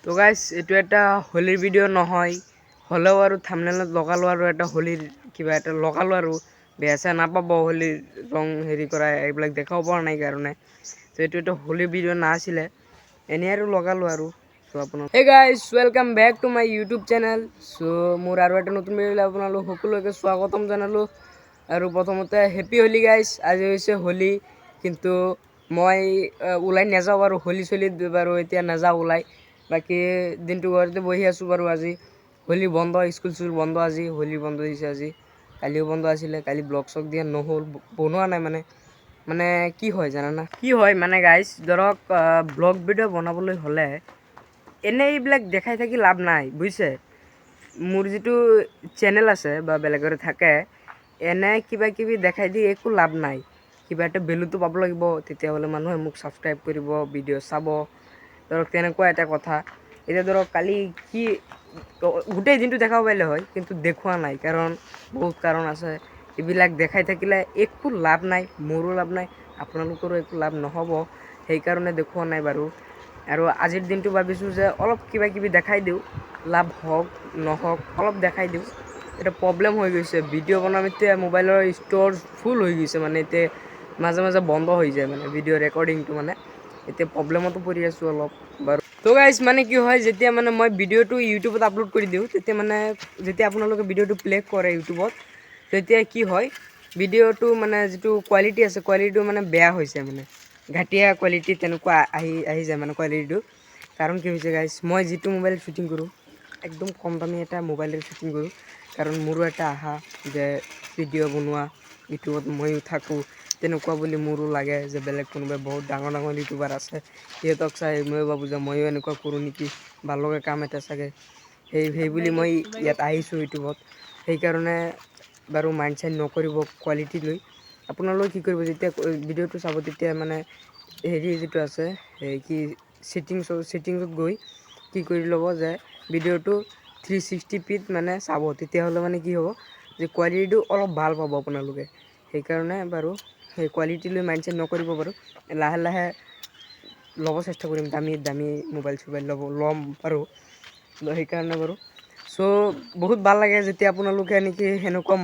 তো গাইস এইটো এটা হোলিৰ ভিডিঅ' নহয়, হ'লেও আৰু থাম্বনেলত লগালো আৰু এটা হোলিৰ কিবা এটা লগালো আৰু বেয়া চেয়া নাপাব। হোলিৰ ৰং হেৰি কৰা এইবিলাক দেখাব পৰা নাই কাৰণে। তো এইটো এটা হোলিৰ ভিডিঅ' নাছিলে, এনেই আৰু লগালো আৰু। চ' আপোনাৰ hey guys welcome back to my YouTube channel. চ' মোৰ আৰু এটা নতুন ভিডিঅ'লৈ আপোনালোক সকলোকে স্বাগতম জনালোঁ। আৰু প্ৰথমতে হেপী হোলী গাইজ। আজি হৈছে হোলী, কিন্তু মই ওলাই নাযাওঁ আৰু হোলী চলিত বাৰু এতিয়া নাযাওঁ ওলাই। বাকী দিনটো ঘৰতে বহি আছোঁ বাৰু। আজি হোলী বন্ধ, স্কুল চিস্কুল বন্ধ। আজি হোলী বন্ধ দিছে, আজি কালিও বন্ধ আছিলে। কালি ব্লগ চগ দিয়া নহ'ল, বনোৱা নাই মানে কি হয় জানানা, কি হয় মানে গাইজ, ধৰক ব্লগ ভিডিঅ' বনাবলৈ হ'লে এনেই এইবিলাক দেখাই থাকি লাভ নাই, বুজিছে। মোৰ যিটো চেনেল আছে বা বেলেগৰে থাকে, এনে কিবা কিবি দেখাই দি একো লাভ নাই। কিবা এটা ভেলুটো পাব লাগিব, তেতিয়াহ'লে মানুহে মোক ছাবস্ক্ৰাইব কৰিব, ভিডিঅ' চাব। ধৰক তেনেকুৱা এটা কথা। এতিয়া ধৰক কালি কি গোটেই দিনটো দেখাব পাৰিলে হয়, কিন্তু দেখুওৱা নাই, কাৰণ বহুত কাৰণ আছে। এইবিলাক দেখাই থাকিলে একো লাভ নাই, মোৰো লাভ নাই, আপোনালোকৰো একো লাভ নহ'ব। সেইকাৰণে দেখুওৱা নাই বাৰু। আৰু আজিৰ দিনটো ভাবিছোঁ যে অলপ কিবা কিবি দেখাই দিওঁ, লাভ হওক নহওক অলপ দেখাই দিওঁ। এটা প্ৰব্লেম হৈ গৈছে, ভিডিঅ' বনাম এতিয়া মোবাইলৰ ষ্ট'ৰ ফুল হৈ গৈছে, মানে এতিয়া মাজে মাজে বন্ধ হৈ যায় মানে ভিডিঅ' ৰেকৰ্ডিংটো। মানে এতিয়া প্ৰব্লেমতো পৰি আছোঁ অলপ বাৰু। তো গাইজ মানে কি হয়, যেতিয়া মানে মই ভিডিঅ'টো ইউটিউবত আপলোড কৰি দিওঁ, তেতিয়া মানে যেতিয়া আপোনালোকে ভিডিঅ'টো প্লে কৰে ইউটিউবত, তেতিয়া কি হয়, ভিডিঅ'টো মানে যিটো কোৱালিটি আছে, কোৱালিটিটো মানে বেয়া হৈছে, মানে ঘাটিয়া কোৱালিটি তেনেকুৱা আহি যায় মানে কোৱালিটিটো। কাৰণ কি হৈছে গাইজ, মই যিটো মোবাইল শ্বুটিং কৰোঁ, একদম কম দামী এটা মোবাইলেৰে শ্বুটিং কৰোঁ। কাৰণ মোৰো এটা আশা যে ভিডিঅ' বনোৱা, ইউটিউবত ময়ো থাকোঁ, তেনেকুৱা বুলি মোৰো লাগে যে বেলেগ কোনোবাই বহুত ডাঙৰ ডাঙৰ ইউটিউবাৰ আছে, সিহঁতক চাই ময়ো ভাবোঁ যে ময়ো এনেকুৱা কৰোঁ নেকি, ভাল লগা কাম এটা চাগে। সেই বুলি মই ইয়াত আহিছোঁ ইউটিউবত। সেইকাৰণে বাৰু মাইণ্ড চাইণ্ড নকৰিব কোৱালিটি লৈ। আপোনালোকে কি কৰিব, যেতিয়া ভিডিঅ'টো চাব তেতিয়া মানে হেৰি যিটো আছে এই কি ছেটিংছত গৈ কি কৰি ল'ব যে ভিডিঅ'টো 360p মানে চাব। তেতিয়াহ'লে মানে কি হ'ব যে কোৱালিটিটো অলপ ভাল পাব আপোনালোকে। সেইকাৰণে বাৰু সেই কোৱালিটি লৈ মাইণ্ড ছেট নকৰিব বাৰু। লাহে লাহে ল'ব চেষ্টা কৰিম, দামী মোবাইল চোবাইল ল'ম বাৰু। সেইকাৰণে বাৰু চ' বহুত ভাল লাগে যেতিয়া আপোনালোকে এনেকৈ সেনেকুৱা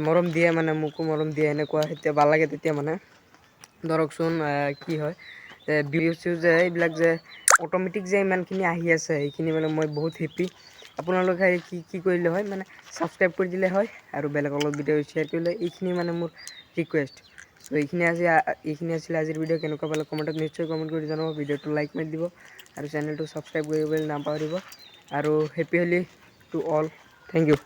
মৰম দিয়ে, মানে মোকো মৰম দিয়ে এনেকুৱা, তেতিয়া ভাল লাগে। তেতিয়া মানে ধৰকচোন কি হয়, ভিউজ চিউজ যে এইবিলাক যে অট'মেটিক যে ইমানখিনি আহি আছে, সেইখিনি মানে মই বহুত হেপ্পী। আপোনালোকে কি কৰিলে হয়, মানে ছাবস্ক্ৰাইব কৰি দিলে হয় আৰু বেলেগৰ লগত ভিডিঅ' শ্বেয়াৰ কৰিলে। এইখিনি মানে মোৰ ৰিকুৱেষ্ট। চ' এইখিনি আছিলে আজিৰ ভিডিঅ'। কেনেকুৱা পালে কমেণ্টত নিশ্চয় কমেণ্ট কৰি জনাব। ভিডিঅ'টো লাইক মাৰি দিব আৰু চেনেলটো ছাবস্ক্ৰাইব কৰিবলৈ নাপাহৰিব। আৰু happy Holi to all, thank U.